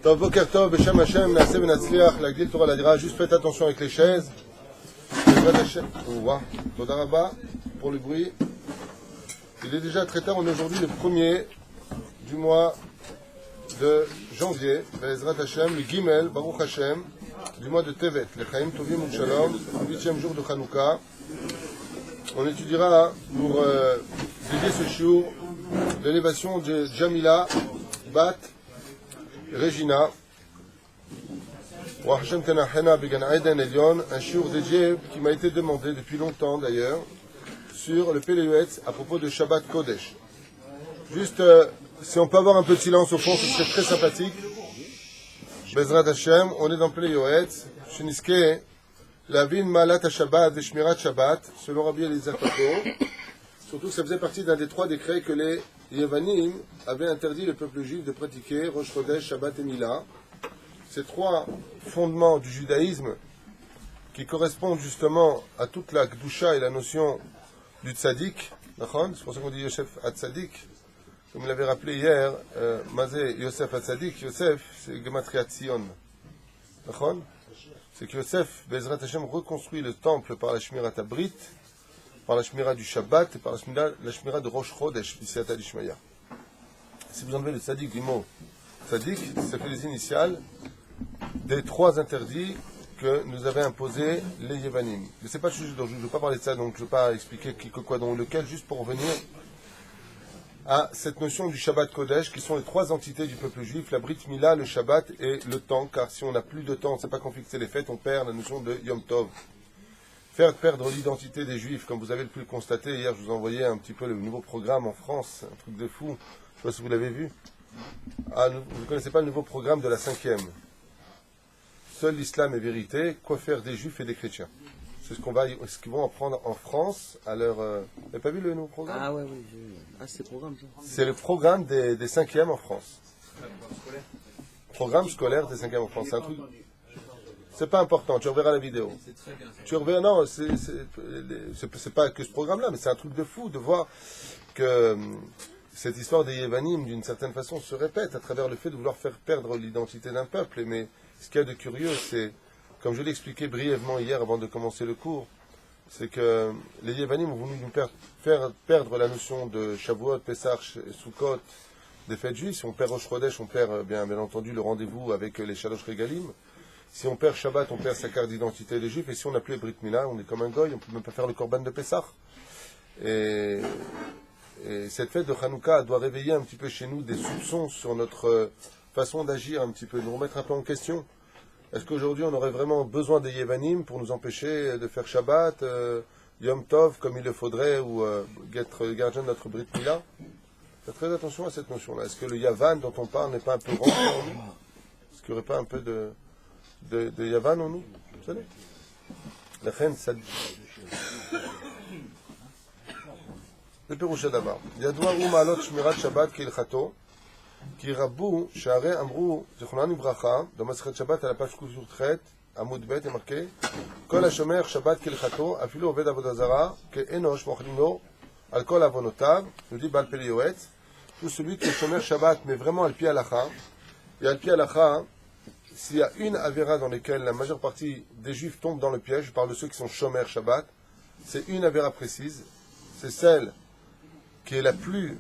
Tov, Boker Tov, Beshem Hashem, Naaseh Benatzliach, la Gdil Torah la dira. Juste faites attention avec les chaises. Toda Rabba pour le bruit. Il est déjà très tard, on est aujourd'hui le 1er du mois de janvier, Be'ezrat Hashem, le Gimel, Baruch Hashem, du mois de Tevet, le Chaim Tovim Shalom, le 8e jour de Hanouka. On étudiera pour dédier ce shiur l'élévation de Jamila Bat Regina, un shiur dédié qui m'a été demandé depuis longtemps d'ailleurs, sur le Péléuetz à propos de Shabbat Kodesh. Juste, si on peut avoir un peu de silence au fond, ce serait très sympathique. Bezrat Hashem, on est dans Péléuetz, Shiniske, la vin malat Shabbat et Shmirat Shabbat, selon Rabbi Eliezer Papo. Surtout que ça faisait partie d'un des 3 décrets que les Yevanim avaient interdit le peuple juif de pratiquer, Rosh Chodesh, Shabbat et Mila. Ces 3 fondements du judaïsme qui correspondent justement à toute la Kedusha et la notion du tzaddik, c'est pour ça qu'on dit Yosef Hatzadik, comme il l'avait rappelé hier, Mazé Yosef Hatzadik, Yosef c'est Gematria Tzion, c'est que Yosef, Bezrat Hashem, reconstruit le temple par la Shmirat Abrit, par la Shmirat du Shabbat et par la Shmirat de Rosh Chodesh, B'Siyata d'Ishmaya. Si vous enlevez le tzaddik du mot tzaddik, ça fait les initiales des 3 interdits que nous avaient imposé les Yevanim. Mais c'est pas juste, donc je ne veux pas parler de ça, donc je ne veux pas expliquer qui, quoi, dont lequel, juste pour revenir à cette notion du Shabbat Kodesh, qui sont les 3 entités du peuple juif, la Brit Mila, le Shabbat et le temps, car si on n'a plus de temps, on ne sait pas quand fixer les fêtes, on perd la notion de Yom Tov. Faire perdre l'identité des Juifs, comme vous avez pu le constater, hier je vous ai envoyé un petit peu le nouveau programme en France, un truc de fou, je ne sais pas si vous l'avez vu. Vous ne connaissez pas le nouveau programme de la 5e. Seul l'islam est vérité, quoi faire des Juifs et des chrétiens. C'est ce qu'ils vont apprendre en France à leur... Vous n'avez pas vu le nouveau programme? Ah ouais, oui, j'ai vu. Ah, c'est le programme, ça. C'est le programme des 5e en France. Programme scolaire des 5e en France. C'est un truc... C'est pas important, tu reverras la vidéo. Tu reverras, non, c'est pas que ce programme-là, mais c'est un truc de fou de voir que cette histoire des Yevanim, d'une certaine façon, se répète à travers le fait de vouloir faire perdre l'identité d'un peuple. Mais ce qu'il y a de curieux, c'est, comme je l'ai expliqué brièvement hier avant de commencer le cours, c'est que les Yevanim ont voulu nous faire perdre la notion de Shavuot, Pesach, Sukkot, des fêtes juives. Si on perd Rosh Chodesh, on perd bien entendu le rendez-vous avec les Shalosh Regalim. Si on perd Shabbat, on perd sa carte d'identité des Juifs. Et si on n'a plus les Brit Mila, on est comme un goy, on ne peut même pas faire le Korban de Pessah. Et cette fête de Hanouka doit réveiller un petit peu chez nous des soupçons sur notre façon d'agir un petit peu, nous remettre un peu en question. Est-ce qu'aujourd'hui on aurait vraiment besoin des Yevanim pour nous empêcher de faire Shabbat, Yom Tov comme il le faudrait, ou être gardien de notre Brit Mila? Faites très attention à cette notion-là. Est-ce que le Yavan dont on parle n'est pas un peu grand en nous? Est-ce qu'il n'y aurait pas un peu de Yavan en nous? Vous savez? La reine, ça... Le Pérouche d'abord. Yadwa ou malot shmirat Shabbat kilchato, ki rabu share amrou zichronan ibracha, dans Masechet Shabbat à la page Kuf Tret, Amud Bet est marqué, kol hashomer Shabbat kilchato, afilu oved avodah zara, ke enosh mochlino, al kol avonotav, nous dit Bal Péléuetz, tout celui qui est shomer Shabbat, mais vraiment al pi halacha, et al pi halacha, s'il y a une avéra dans laquelle la majeure partie des Juifs tombent dans le piège, je parle de ceux qui sont shomer Shabbat, c'est une avéra précise, c'est celle qui est la plus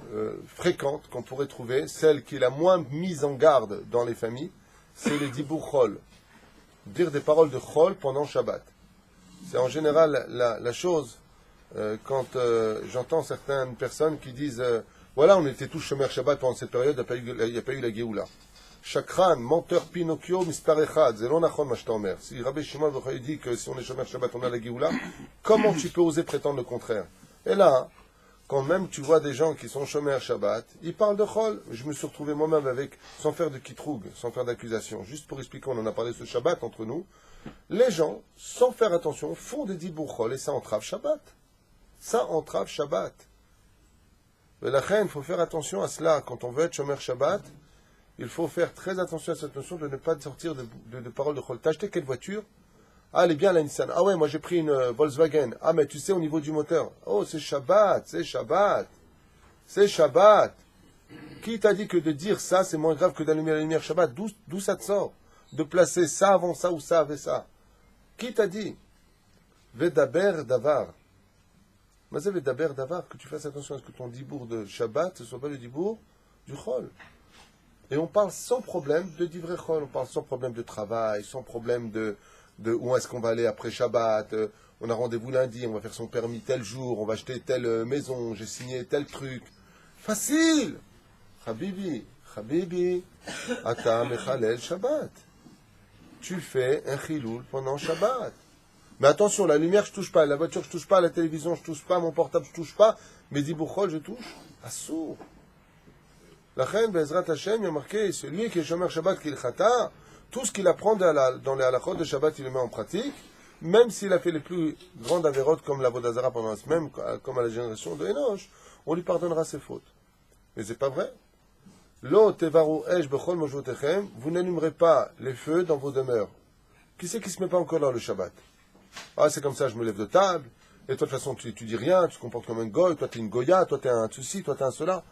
fréquente qu'on pourrait trouver, celle qui est la moins mise en garde dans les familles, c'est les dibur chol. Dire des paroles de chol pendant Shabbat. C'est en général la chose, quand j'entends certaines personnes qui disent voilà, on était tous shomer Shabbat pendant cette période, il n'y a pas eu la Géoula. Shakran, menteur Pinocchio, mispar echad, c'est non nachon ma je t'emmerde. Si Rabbi Shimon Yochai dit que si on est shomer Shabbat, on a la Géoula, comment tu peux oser prétendre le contraire? Et là, quand même tu vois des gens qui sont chômés à Shabbat, ils parlent de chol. Je me suis retrouvé moi-même avec, sans faire de kitroug, sans faire d'accusation, juste pour expliquer, on en a parlé ce Shabbat entre nous, les gens, sans faire attention, font des dibur chol et ça entrave Shabbat. Ça entrave Shabbat. Mais la reine, il faut faire attention à cela. Quand on veut être chômé Shabbat, il faut faire très attention à cette notion de ne pas sortir de paroles de chol. T'as acheté quelle voiture? Ah, elle est bien la Nissan. Ah ouais, moi j'ai pris une Volkswagen. Ah, mais tu sais, au niveau du moteur. Oh, c'est Shabbat, c'est Shabbat. C'est Shabbat. Qui t'a dit que de dire ça, c'est moins grave que d'allumer la lumière Shabbat? D'où ça te sort? De placer ça avant ça ou ça avec ça? Qui t'a dit? Vedaber davar. Mais c'est Vedaber davar, que tu fasses attention à ce que ton dibour de Shabbat, ce soit pas le dibour du Chol. Et on parle sans problème de divrei Chol, on parle sans problème de travail, sans problème de où est-ce qu'on va aller après Shabbat. On a rendez-vous lundi, on va faire son permis tel jour, on va acheter telle maison, j'ai signé tel truc. Facile! Habibi, Ata Mechalel Shabbat. Tu fais un chiloul pendant Shabbat. Mais attention, la lumière, je touche pas, la voiture, je touche pas, la télévision, je touche pas, mon portable, je touche pas, mais Dibuchol, je touche. Assour. La reine, Bezrat Hashem, il y a marqué, celui qui est Shomer Shabbat, qui est Khata, tout ce qu'il apprend dans les halachot de Shabbat, il le met en pratique, même s'il a fait les plus grandes avérotes comme la Vodazara pendant la semaine, comme à la génération de Enoch, on lui pardonnera ses fautes. Mais c'est pas vrai. Lo tevaru esh bechol mojotechem, vous n'allumerez pas les feux dans vos demeures. Qui c'est qui se met pas encore dans le Shabbat? Ah, c'est comme ça, je me lève de table, et toi, de toute façon, tu dis rien, tu te comportes comme un goy, toi, t'es une goya, toi, t'es un ceci, toi, t'es un cela.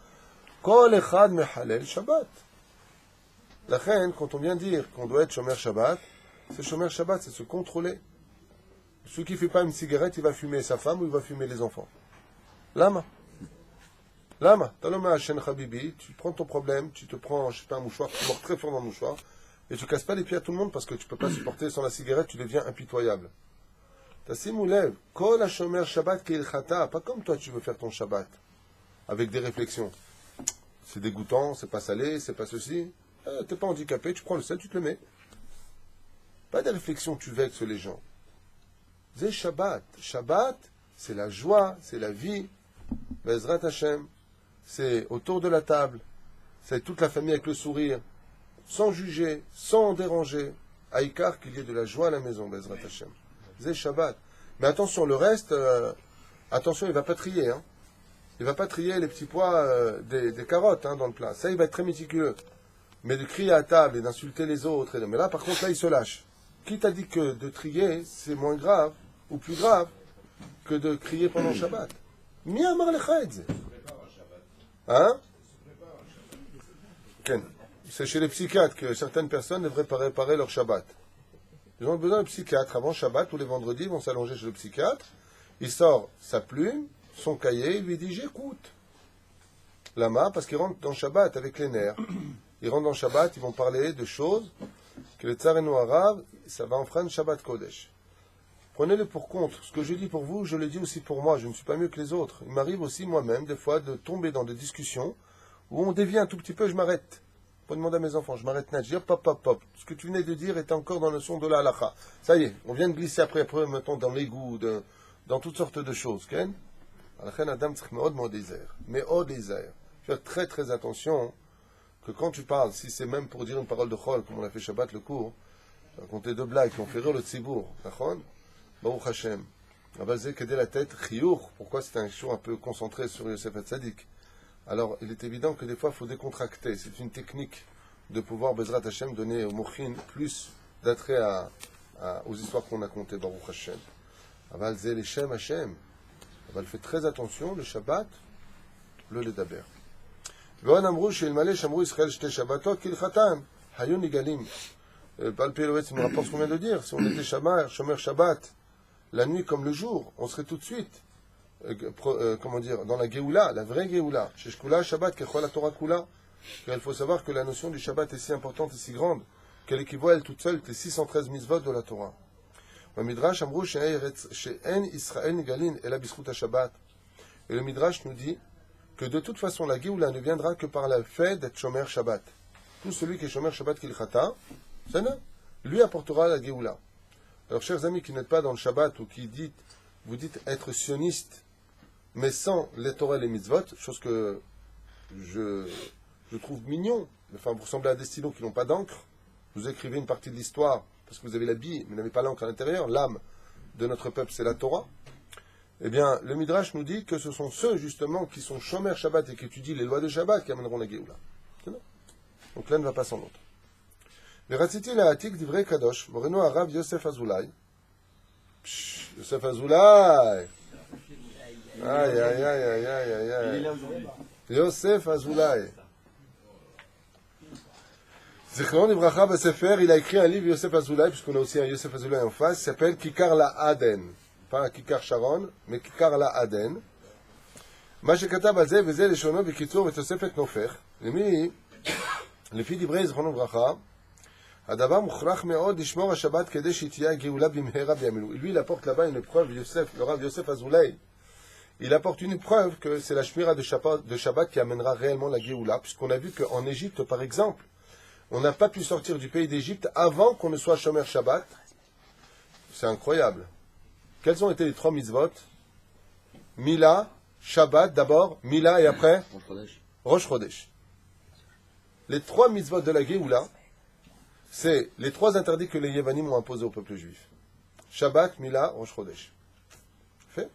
Kol echad mehalel Shabbat. La reine, quand on vient dire qu'on doit être Shomer Shabbat, c'est Shomer Shabbat, c'est se contrôler. Celui qui ne fait pas une cigarette, il va fumer sa femme ou il va fumer les enfants. Lama. Taloma Hashem Habibi, tu prends ton problème, tu te prends, je sais pas, un mouchoir, tu mords très fort dans le mouchoir, et tu casses pas les pieds à tout le monde parce que tu peux pas supporter sans la cigarette, tu deviens impitoyable. Tassimou lève, Kol HaShomer Shabbat Keil Chata, pas comme toi tu veux faire ton Shabbat, avec des réflexions. C'est dégoûtant, c'est pas salé, c'est pas ceci. T'es pas handicapé, tu prends le sel, tu te le mets. Pas des réflexions, tu vexes les gens. C'est Shabbat. Shabbat, c'est la joie, c'est la vie. Bezrat Hashem. C'est autour de la table. C'est toute la famille avec le sourire. Sans juger, sans déranger. Aïkar, qu'il y ait de la joie à la maison, Bezrat Hashem. C'est Shabbat. Mais attention, le reste, attention, il va pas trier. Hein. Il va pas trier les petits pois des carottes dans le plat. Ça, il va être très méticuleux. Mais de crier à table et d'insulter les autres. Mais là, par contre, là, il se lâche. Qui t'a dit que de trier, c'est moins grave, ou plus grave, que de crier pendant Shabbat? Mi amar lecha et ze. Hein? Ken. C'est chez les psychiatres que certaines personnes devraient préparer leur Shabbat. Ils ont besoin d'un psychiatre. Avant Shabbat, tous les vendredis, ils vont s'allonger chez le psychiatre. Il sort sa plume, son cahier, il lui dit « J'écoute ». Lama, parce qu'il rentre dans Shabbat avec les nerfs. Ils rentrent dans Shabbat, ils vont parler de choses que le Tsarenu Arabe, ça va enfreindre Shabbat Kodesh. Prenez-le pour compte. Ce que je dis pour vous, je le dis aussi pour moi. Je ne suis pas mieux que les autres. Il m'arrive aussi moi-même, des fois, de tomber dans des discussions où on dévie un tout petit peu, je m'arrête. Pour demander à mes enfants, je m'arrête net. Je dis hop. Ce que tu venais de dire était encore dans le son de la halakha. Ça y est, on vient de glisser après, mettons, dans l'égout, dans toutes sortes de choses. Ken? Adam faire très très attention que quand tu parles, si c'est même pour dire une parole de chol, comme on a fait Shabbat le cours, raconter deux blagues qui ont fait rire le tzibour, Baruch Hashem. Abalzé Kedé la tête, chiour. Pourquoi c'est un jour un peu concentré sur Yosef Hatzadik? Alors, il est évident que des fois, il faut décontracter. C'est une technique de pouvoir, Bezrat Hashem, donner au mochin plus d'attrait aux histoires qu'on a contées, Baruch Hashem. Abalzé les Shem Hashem. Abal fait très attention, le Shabbat, le Ledaber. ועוד אמרו שאלמלא שמרו ישראל שתי שבתות כהלכתן, היו נגאלים. Baal Péloetz nous rapporte ce qu'on vient de dire. Si on était Shomer Shabbat, la nuit comme le jour, on serait tout de suite, dans la Géoula, la vraie Géoula. Chez Shkula Shabbat, Kechol la Torah Kula. Car il faut savoir que la notion du Shabbat est si importante et si grande qu'elle équivaut elle toute seule les 613 mitzvot de la Torah. Midrash אמרו שאין ישראל נגאלין אלא בזכות השבת. Et le Midrash nous dit que de toute façon la Géoula ne viendra que par le fait d'être Shomer Shabbat. Tout celui qui est Shomer Shabbat Kilchata, lui apportera la Géoula. Alors chers amis qui n'êtes pas dans le Shabbat ou qui vous dites être sioniste, mais sans les Torah et les mitzvot, chose que je trouve mignon, enfin vous ressemblez à des stylos qui n'ont pas d'encre, vous écrivez une partie de l'histoire parce que vous avez la bille, mais vous n'avez pas l'encre à l'intérieur, l'âme de notre peuple c'est la Torah. Eh bien, le Midrash nous dit que ce sont ceux, justement, qui sont Shomer Shabbat et qui étudient les lois de Shabbat qui amèneront la Géoula. Donc l'un ne va pas sans l'autre. ורציתי להעתיק דברי קדוש, מורנו הרב יוסף אזולאי. יוסף אזולאי! איי. יוסף אזולאי. Zichron Ibracha Basefer, il a écrit un livre, Yosef Azoulay, puisqu'on a aussi un Yosef Azoulay en face, qui s'appelle Kikar la Aden. Pas Kikar Sharon, mais Kikar la Aden. מה שכתב על זה, וזה לשונו בקיצור ותוספת נופך, לפי דברי זכרונו לברכה, הדבר מוכרח מאוד לשמור השבת כדי שתהיה גאולה במהרה בימינו. Lui, il apporte là-bas une preuve, le Rav Yosef Azoulay, il apporte une preuve que c'est la shmira de Shabbat qui amènera réellement la Géoula, puisqu'on a vu qu'en Égypte, par exemple, on n'a pas pu sortir du pays d'Égypte avant qu'on ne soit Shomer Shabbat. C'est incroyable. Quels ont été les 3 mitzvot? Mila, Shabbat d'abord, Mila et après Rosh Chodesh. Les 3 mitzvot de la Géoula, c'est les 3 interdits que les Yévanim ont imposés au peuple juif. Shabbat, Mila, Rosh Chodesh. Fait.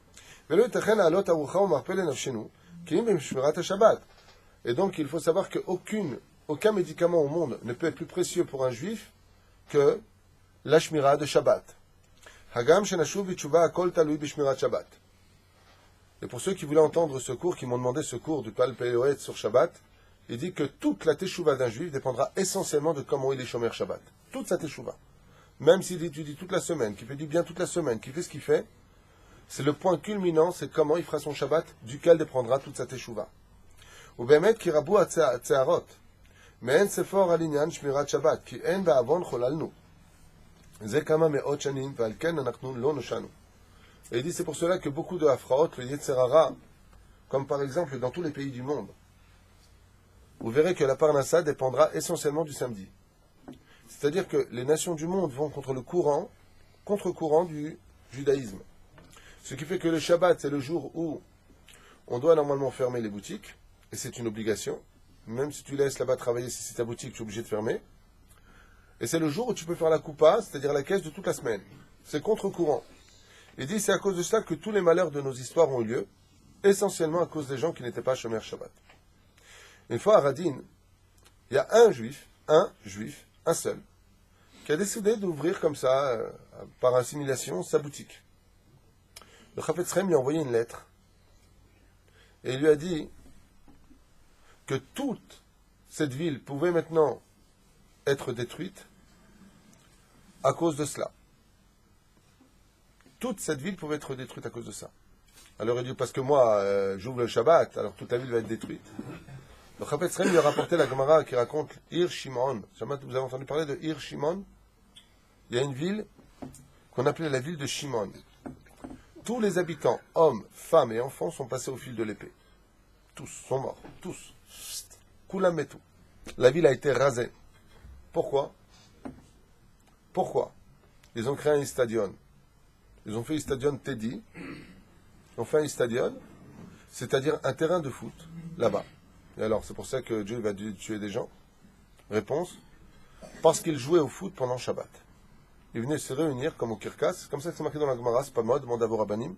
Et donc il faut savoir qu'aucun médicament au monde ne peut être plus précieux pour un juif que la Shmira de Shabbat. Hagam shenashuv b'tshuva akol talui b'shmirat Shabbat. Et pour ceux qui voulaient entendre ce cours, qui m'ont demandé ce cours du Pal Péoët sur Shabbat, il dit que toute la teshuva d'un juif dépendra essentiellement de comment il est shomer Shabbat. Toute sa teshuva. Même s'il étudie toute la semaine, qu'il fait du bien toute la semaine, qu'il fait ce qu'il fait, c'est le point culminant, c'est comment il fera son Shabbat, duquel dépendra toute sa teshuva. Ou bemet ki rabu atzearot, mais en sefor alinyan shmirat Shabbat, ki en ba'avon cholalnu. Ze kama me'ot shanim, ve'al ken anachnu lo noshanu. Et il dit, c'est pour cela que beaucoup de Hafraot, le Yetzerara, comme par exemple dans tous les pays du monde, vous verrez que la Parnassa dépendra essentiellement du samedi. C'est-à-dire que les nations du monde vont contre-courant du judaïsme. Ce qui fait que le Shabbat, c'est le jour où on doit normalement fermer les boutiques, et c'est une obligation. Même si tu laisses là-bas travailler, si c'est ta boutique, tu es obligé de fermer. Et c'est le jour où tu peux faire la coupa, c'est-à-dire la caisse de toute la semaine. C'est contre-courant. Il dit, c'est à cause de cela que tous les malheurs de nos histoires ont eu lieu, essentiellement à cause des gens qui n'étaient pas Shomer Shabbat. Une fois à Radin, il y a un juif, un seul, qui a décidé d'ouvrir comme ça, par assimilation, sa boutique. Le Chafetz Chaim lui a envoyé une lettre, et il lui a dit que toute cette ville pouvait maintenant être détruite à cause de cela. Toute cette ville pouvait être détruite à cause de ça. Alors il dit, parce que moi, j'ouvre le Shabbat, alors toute la ville va être détruite. Le Chafetz Chaim lui a rapporté la Gemara qui raconte Ir Shimon. Vous avez entendu parler de Ir Shimon? Il y a une ville qu'on appelait la ville de Shimon. Tous les habitants, hommes, femmes et enfants, sont passés au fil de l'épée. Tous sont morts. Tous. Koulam et tout. La ville a été rasée. Pourquoi? Ils ont créé un stadion. Ils ont fait un stadion Teddy. Ils ont fait un stadion, c'est-à-dire un terrain de foot, là-bas. Et alors, c'est pour ça que Dieu va tuer des gens? Réponse, parce qu'ils jouaient au foot pendant Shabbat. Ils venaient se réunir comme au Kirkas, c'est comme ça que c'est marqué dans la Gemara, c'est pas moi, demande à vos rabbanim.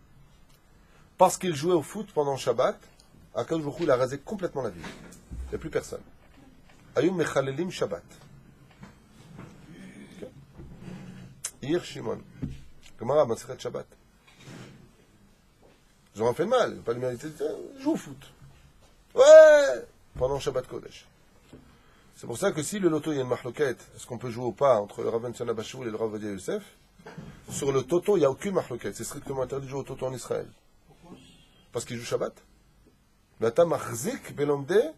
Parce qu'ils jouaient au foot pendant Shabbat, Akadosh Baruch Hu, il a rasé complètement la ville. Il n'y a plus personne. Ayum mechalelim Shabbat. Ir Shimon. Gemara, Masechet Shabbat. Ils ont fait mal, pas l'humanité, ils jouent au foot. Ouais! Pendant Shabbat Kodesh. C'est pour ça que si le loto, il y a une mahloket, est-ce qu'on peut jouer ou pas entre le Rav Benson Abashoul et le Rav Ovadia Yosef? Sur le toto, il n'y a aucune mahloket. C'est strictement interdit de jouer au toto en Israël. Parce qu'ils jouent Shabbat. L'ata machzik belomde,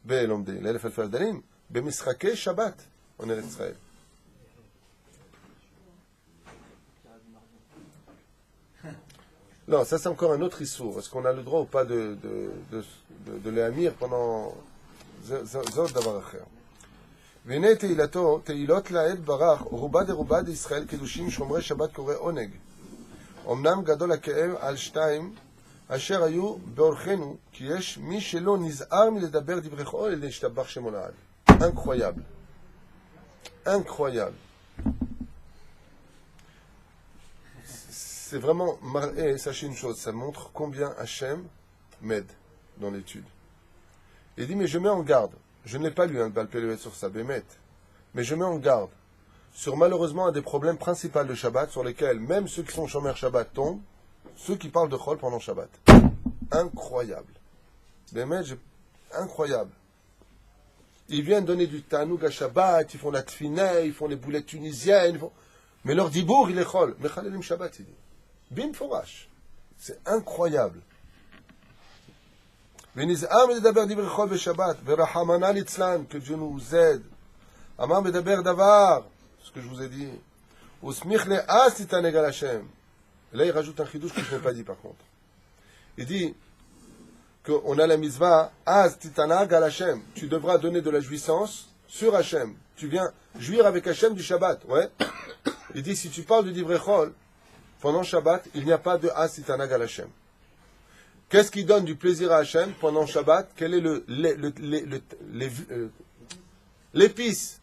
l'elef alfa dalim, bemisrake Shabbat, en Eretz Israël. Non, ça c'est encore un autre issour. Est-ce qu'on a le droit ou pas de les amir pendant Zod Davar Acher? Vene teilato, teilot laed barach, ruba de Israël, kedushim shomrei Shabbat kore oneg. Omnam gadol hake'ev al shtayim, asher hayu beorchenu, ki yesh mi shelo niz'ar miledaber divrei chol el nishtabach shemo la'ad. Incroyable. Incroyable. C'est vraiment marré, sachez une chose, ça montre combien Hachem m'aide dans l'étude. Il dit, mais je mets en garde, je ne l'ai pas lu, le Baal Péoët sur ça, Bémet, mais je mets en garde sur malheureusement un des problèmes principaux de Shabbat, sur lesquels même ceux qui sont Shomer Shabbat tombent, ceux qui parlent de Chol pendant Shabbat. Incroyable. Bémet, incroyable. Ils viennent donner du tanoug à Shabbat, ils font la tfina, ils font les boulettes tunisiennes, mais leur dibour, il est chol. Mechalelim Shabbat, il dit. Bim forash. C'est incroyable. ונזהר מדבר דברי חול בשבת, ורחמנא ליצלן, que Dieu nous aide. אמר מדבר דבר, ce que je vous ai dit. וסמיך לאז תתענג על השם. Là, il rajoute un chidouche que je n'ai pas dit par contre. Il dit qu'on a la mitzvah, az titanag al Hashem. Tu devras donner de la jouissance sur Hashem. Tu viens jouir avec Hashem du Shabbat, ouais. Il dit, si tu parles du divrei chol, pendant Shabbat, il n'y a pas de az titanag al Hashem. Qu'est-ce qui donne du plaisir à Hashem pendant Shabbat? Quel est l'épice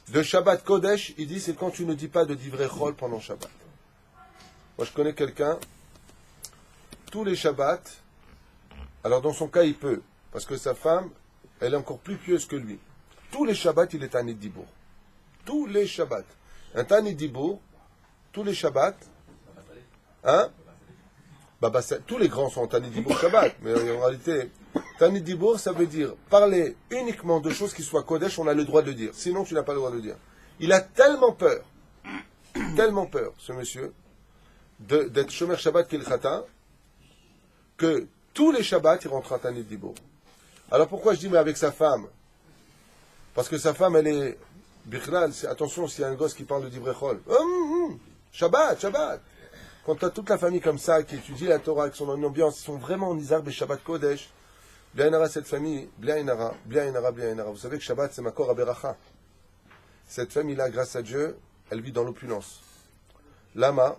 de Shabbat Kodesh? Il dit, c'est quand tu ne dis pas de divrei chol pendant Shabbat. Moi, je connais quelqu'un, tous les Shabbats, alors dans son cas, il peut, parce que sa femme, elle est encore plus pieuse que lui. Tous les Shabbats, il est un Dibour. Tous les Shabbats. Un Tanit Dibour, tous les Shabbats, hein? Tous les grands sont en Tanit Dibour Shabbat, mais en réalité, Tanit Dibour, ça veut dire parler uniquement de choses qui soient Kodesh, on a le droit de le dire. Sinon, tu n'as pas le droit de le dire. Il a tellement peur, ce monsieur, d'être Shomer Shabbat Kilchata, que tous les Shabbats, il rentre en Tanit Dibour. Alors pourquoi je dis, mais avec sa femme? Parce que sa femme, elle est, Bichlal, attention, s'il y a un gosse qui parle de Divrei Chol. Shabbat. Quand tu as toute la famille comme ça, qui étudie la Torah avec son ambiance, ils sont vraiment en Isar Shabbat Kodesh. Bliainara, cette famille, Bliainara. Vous savez que Shabbat, c'est Makor Aberacha. Cette famille-là, grâce à Dieu, elle vit dans l'opulence. Lama,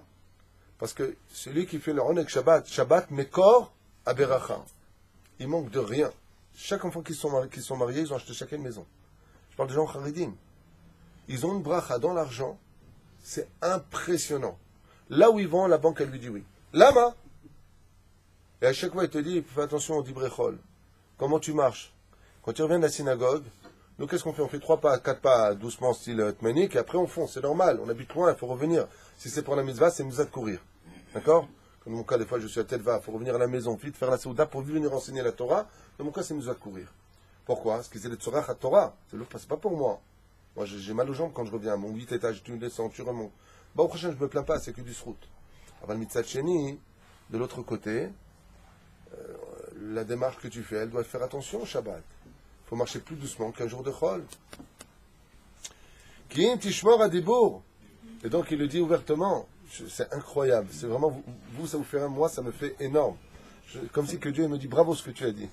parce que celui qui fait le Ronek Shabbat, Mekor Aberacha. Il manque de rien. Chaque enfant qui sont mariés, ils ont acheté chacun une maison. Je parle des gens charidim. Ils ont une bracha dans l'argent. C'est impressionnant. Là où ils vont, la banque, elle lui dit oui. Lama. Et à chaque fois, il te dit, fais attention au divrei chol. Comment tu marches? Quand tu reviens de la synagogue, nous, qu'est-ce qu'on fait? On fait 3 pas, 4 pas, doucement, style tmanik, et après on fonce. C'est normal. On habite loin, il faut revenir. Si c'est pour la mitzvah, c'est mitzvah de courir. D'accord? Comme dans mon cas, des fois, je suis à Telva, il faut revenir à la maison, vite faire la Souda pour venir enseigner la Torah. Dans mon cas, c'est mitzvah de courir. Pourquoi? Parce que c'est le tzorach à Torah. C'est pas pour moi. Moi, j'ai mal aux jambes quand je reviens. Mon 8 étages, tu descends, tu remontes. Bon, au prochain, je me plains pas, c'est que du srout. Avant le mitzvah Sheni, de l'autre côté, la démarche que tu fais, elle doit faire attention au Shabbat. Il faut marcher plus doucement qu'un jour de chol. Ki'im tishmor adibour. Et donc, il le dit ouvertement. C'est incroyable. C'est vraiment, vous, ça vous fait un, moi, ça me fait énorme. Comme si que Dieu me dit, bravo ce que tu as dit.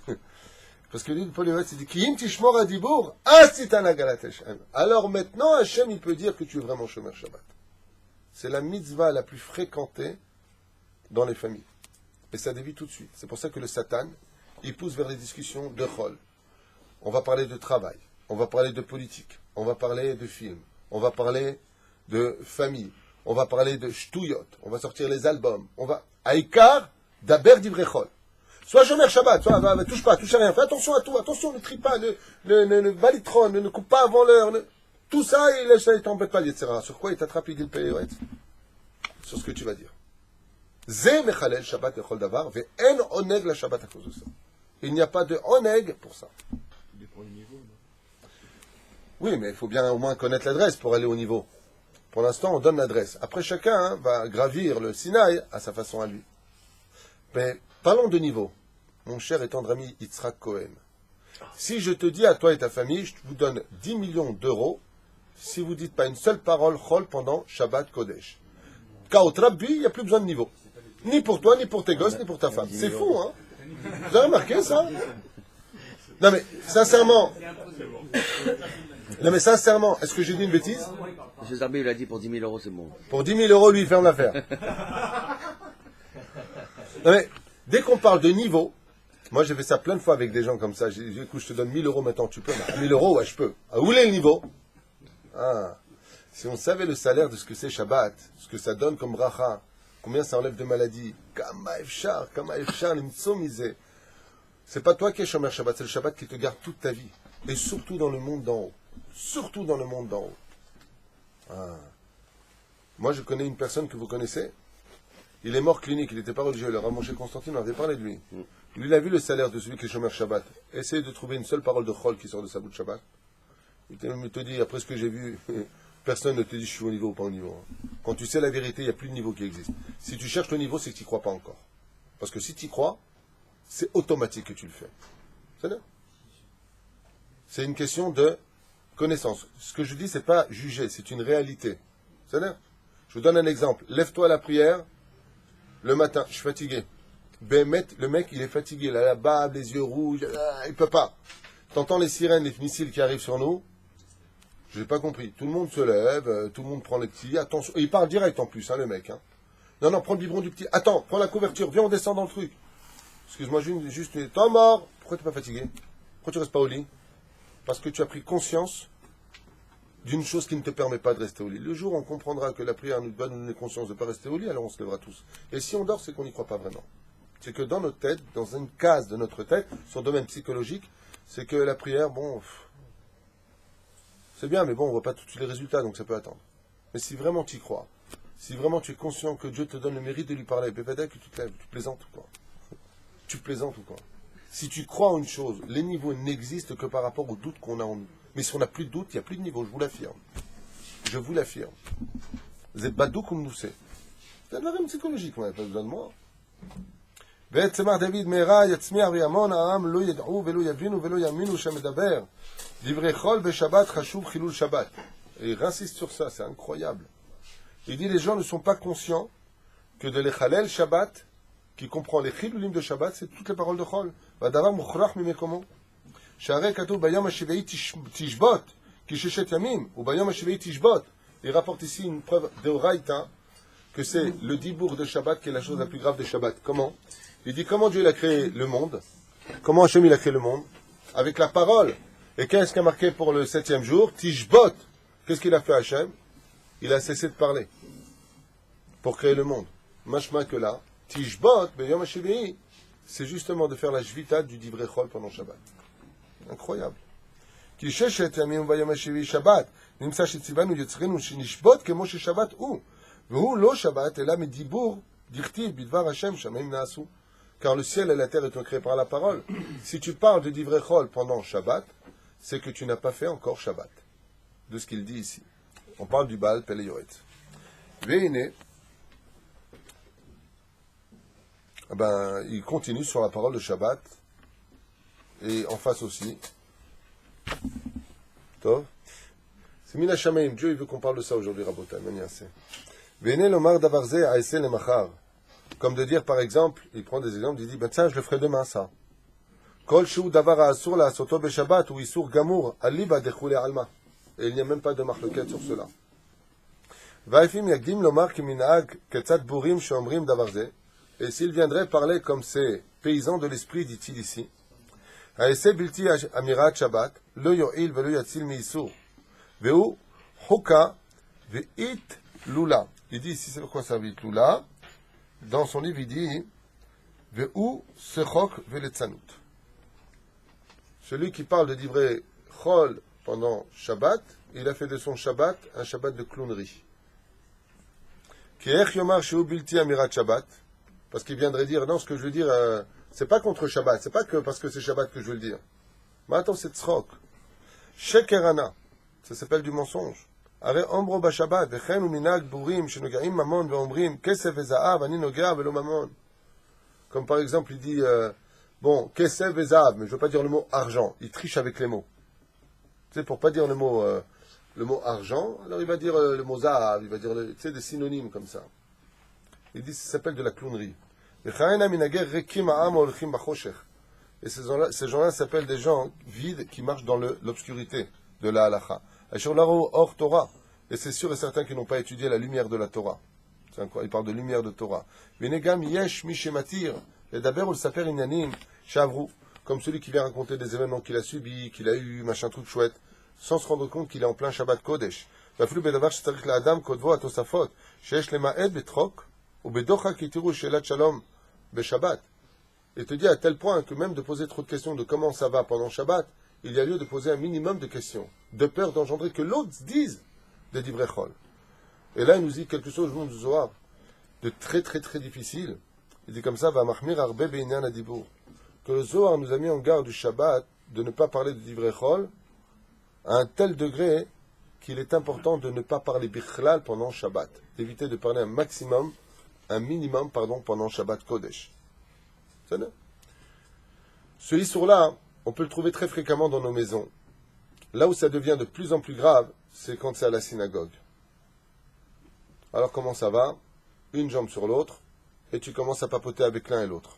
Parce que lui, Paul il dit, Ki'im tishmor adibour, asitana galat Hashem. Alors maintenant, Hashem, il peut dire que tu es vraiment Shomer Shabbat. C'est la mitzvah la plus fréquentée dans les familles. Et ça dévie tout de suite. C'est pour ça que le Satan, il pousse vers les discussions de chol. On va parler de travail, on va parler de politique, on va parler de films, on va parler de famille, on va parler de shtouyot, on va sortir les albums, on va... Aïkar, daber divrei chol. Soit Shomer Shabbat, soit touche pas, touche à rien, fais attention à tout, attention, ne trie pas, ne balitron, ne coupe pas avant l'heure, tout ça, il t'embête pas, etc. Sur quoi il t'attrape, il dit le Pélé, sur ce que tu vas dire. Zé mechalel Shabbat echol davar, ve en oneg la Shabbat à cause de ça. Il n'y a pas de oneg pour ça. Oui, mais il faut bien au moins connaître l'adresse pour aller au niveau. Pour l'instant, on donne l'adresse. Après, chacun va gravir le Sinaï à sa façon à lui. Mais parlons de niveau. Mon cher et tendre ami Yitzhak Cohen. Si je te dis à toi et ta famille, je vous donne 10 millions d'euros si vous ne dites pas une seule parole chol pendant Shabbat Kodesh. Kaot Rabbi, il n'y a plus besoin de niveau. Ni pour toi, ni pour tes gosses, ni pour ta femme. C'est fou, hein? Vous avez remarqué ça? Non mais, sincèrement... est-ce que j'ai dit une bêtise? M. Zarbi, il a dit pour 10 000 euros, c'est bon. Pour 10 000 euros, lui, il ferme l'affaire. Non mais, dès qu'on parle de niveau, moi j'ai fait ça plein de fois avec des gens comme ça. J'ai dit, écoute, je te donne 1 000 euros maintenant, tu peux? 1 000 euros, ouais, je peux. Ah, où est le niveau? Ah, si on savait le salaire de ce que c'est Shabbat, ce que ça donne comme bracha, combien ça enlève de maladies, kama efshar, l'imtsomisé. C'est pas toi qui es Shomer Shabbat, c'est le Shabbat qui te garde toute ta vie. Et surtout dans le monde d'en haut. Surtout dans le monde d'en haut. Ah. Moi, je connais une personne que vous connaissez. Il est mort clinique, il n'était pas religieux. Le Rav Moshe Constantine en avait parlé de lui. Lui, il a vu le salaire de celui qui est chômeur Shabbat. Essaye de trouver une seule parole de Chol qui sort de sa bouche Shabbat. Il te dit, après ce que j'ai vu, personne ne te dit je suis au niveau ou pas au niveau. Quand tu sais la vérité, il n'y a plus de niveau qui existe. Si tu cherches le niveau, c'est que tu n'y crois pas encore. Parce que si tu y crois, c'est automatique que tu le fais. C'est une question de connaissance. Ce que je dis, c'est pas juger, c'est une réalité. C'est-à-dire, je vous donne un exemple. Lève-toi à la prière, le matin, je suis fatigué. Bémet, le mec, il est fatigué, il a la barbe, les yeux rouges, il peut pas. T'entends les sirènes, les missiles qui arrivent sur nous, j'ai pas compris. Tout le monde se lève, tout le monde prend les petits, attention, et il parle direct en plus, hein, le mec. Hein. Non, prends le biberon du petit, attends, prends la couverture, viens, on descend dans le truc. Excuse-moi, juste, t'es mort. Pourquoi t'es pas fatigué? Pourquoi tu restes pas au lit? Parce que tu as pris conscience d'une chose qui ne te permet pas de rester au lit. Le jour où on comprendra que la prière nous doit nous donner conscience de ne pas rester au lit, alors on se lèvera tous. Et si on dort, c'est qu'on n'y croit pas vraiment. C'est que dans notre tête, dans une case de notre tête, son domaine psychologique, c'est que la prière, bon, c'est bien, mais bon, on ne voit pas tout de suite les résultats, donc ça peut attendre. Mais si vraiment tu y crois, si vraiment tu es conscient que Dieu te donne le mérite de lui parler, peut-être que tu te lèves, tu plaisantes ou quoi? Tu plaisantes ou quoi? Si tu crois en une chose, les niveaux n'existent que par rapport aux doutes qu'on a en nous. Mais si on n'a plus de doute, il n'y a plus de niveau, je vous l'affirme. Je vous l'affirme. Vous êtes badou comme nous c'est. C'est un domaine psychologique, on n'a pas besoin de moi. ויצמח דוד מהרה יצמיח וימון העם לא ידעו ולא יבינו ולא יאמינו שמדבר דברי חול בשבת חשוב חילול שבת. Et il insiste sur ça, c'est incroyable. Il dit les gens ne sont pas conscients que de l'echalel Shabbat, qui comprend les chilulim de Shabbat, c'est toutes les paroles de Chol. והדבר מוכרח ממקומו. שהרי כתוב ביום השביעי תשבות, כי ששת ימים, וביום השביעי תשבות. Il rapporte ici une preuve de Oraïta, que c'est le dibour de Shabbat qui est la chose la plus grave de Shabbat. Comment? Il dit comment Dieu il a créé le monde, comment Hachem il a créé le monde, avec la parole. Et qu'est-ce qu'il a marqué pour le 7e jour? Tishbot. Qu'est-ce qu'il a fait Hachem? Il a cessé de parler pour créer le monde. Mashma que là, Tishbot, Beyom HaShevi'i, c'est justement de faire la Shvita du Divrei Chol pendant Shabbat. Incroyable. Ki sheshet yamim vayom HaShevi'i Shabbat, nimsa shetzivanu yetzrenu shenishbot kemo sheshabbat hu. Vehu lo Shabbat, ela medibour, dirtiv bidvar Hashem shamayim naasu. Car le ciel et la terre étant créés par la parole. Si tu parles de Divrei Chol pendant Shabbat, c'est que tu n'as pas fait encore Shabbat. De ce qu'il dit ici. On parle du Baal Pele Yoretz. Veine, il continue sur la parole de Shabbat, et en face aussi. Tov. C'est Mina Shamayim. Dieu il veut qu'on parle de ça aujourd'hui, Rabotai. Veine lomar davarze aese le machar. Comme de dire, par exemple, il prend des exemples, il dit, tiens, je le ferai demain, ça. Kol shu davar asur la soto be Shabbat, ou isur gamour, aliba dechule alma. Et il n'y a même pas de marloquette sur cela. Vaifim yagdim lomar ki minag ketzat burim sheomrim davarze. Et s'il viendrait parler comme ces paysans de l'esprit, dit-il ici, Aese bilti amirat Shabbat, lo yo'il velo yatzil mi isur. Veu huka ve'it lula. Il dit ici, c'est quoi ça, ve'it lula? Dans son livre, il dit Ve'u sechok ve'letzanut. Celui qui parle de Divrei Chol pendant Shabbat, il a fait de son Shabbat un Shabbat de clownerie. Ki ech yomar shehu bilti amirat Shabbat, parce qu'il viendrait dire non, ce que je veux dire, c'est pas contre Shabbat, c'est pas que parce que c'est Shabbat que je veux le dire. Mais attends, c'est tzchok. Shekerana, ça s'appelle du mensonge. הרי אומרו בשבת, וכן הוא מנהג בורים שנוגעים ממון ואומרים כסף וזהב, אני נוגע ולא ממון. Comme par exemple, il dit, bon, כסף וזהב, mais je ne veux pas dire le mot argent. Il triche avec les mots. Tu sais, pour pas dire le mot argent, alors il va dire le mot zahav, il va dire, tu sais, des synonymes comme ça. Il dit, ça s'appelle de la clownerie. Et ces gens-là s'appellent des gens vides qui marchent dans l'obscurité de la halacha. Hors Torah. Et c'est sûr et certain qu'ils n'ont pas étudié la lumière de la Torah. Il parle de lumière de Torah. Venegam yesh mishematir. Et d'abord, il s'appelle inyanim shavru. Comme celui qui vient raconter des événements qu'il a subis, qu'il a eu, machin truc chouette, sans se rendre compte qu'il est en plein Shabbat Kodesh. Vaflu bedavar shetzarich la'adam kodvo atosafot. Sheesh lema'ed betrok. Ou bedocha kitiru shelat shalom beshabbat. Et te dit à tel point que même de poser trop de questions de comment ça va pendant Shabbat, il y a lieu de poser un minimum de questions, de peur d'engendrer que l'autre dise des Divrei Chol. Et là, il nous dit quelque chose, nous Zohar. de très très très difficile. Il dit comme ça, va mahmir arbe beinyan adibur. Que le Zohar nous a mis en garde du Shabbat de ne pas parler de divrei chol à un tel degré qu'il est important de ne pas parler bichlal pendant Shabbat, d'éviter de parler un minimum, pendant Shabbat Kodesh. C'est vrai. Ce issour-là, on peut le trouver très fréquemment dans nos maisons. Là où ça devient de plus en plus grave, c'est quand c'est à la synagogue. Alors comment ça va? Une jambe sur l'autre, et tu commences à papoter avec l'un et l'autre.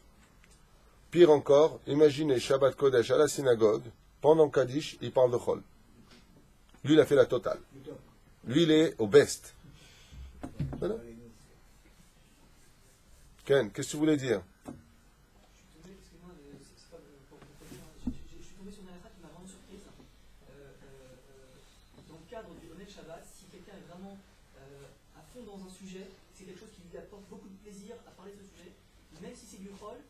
Pire encore, imaginez Shabbat Kodesh à la synagogue, pendant Kaddish, il parle de Chol. Lui, il a fait la totale. Lui, il est au best. Voilà. Ken, qu'est-ce que tu voulais dire? Je suis tombé sur une halakha qui m'a vraiment surprise. Dans le cadre du Onel Shabbat, si quelqu'un est vraiment à fond dans un sujet, c'est quelque chose qui lui apporte beaucoup de plaisir à parler de ce sujet, même si c'est du Chol,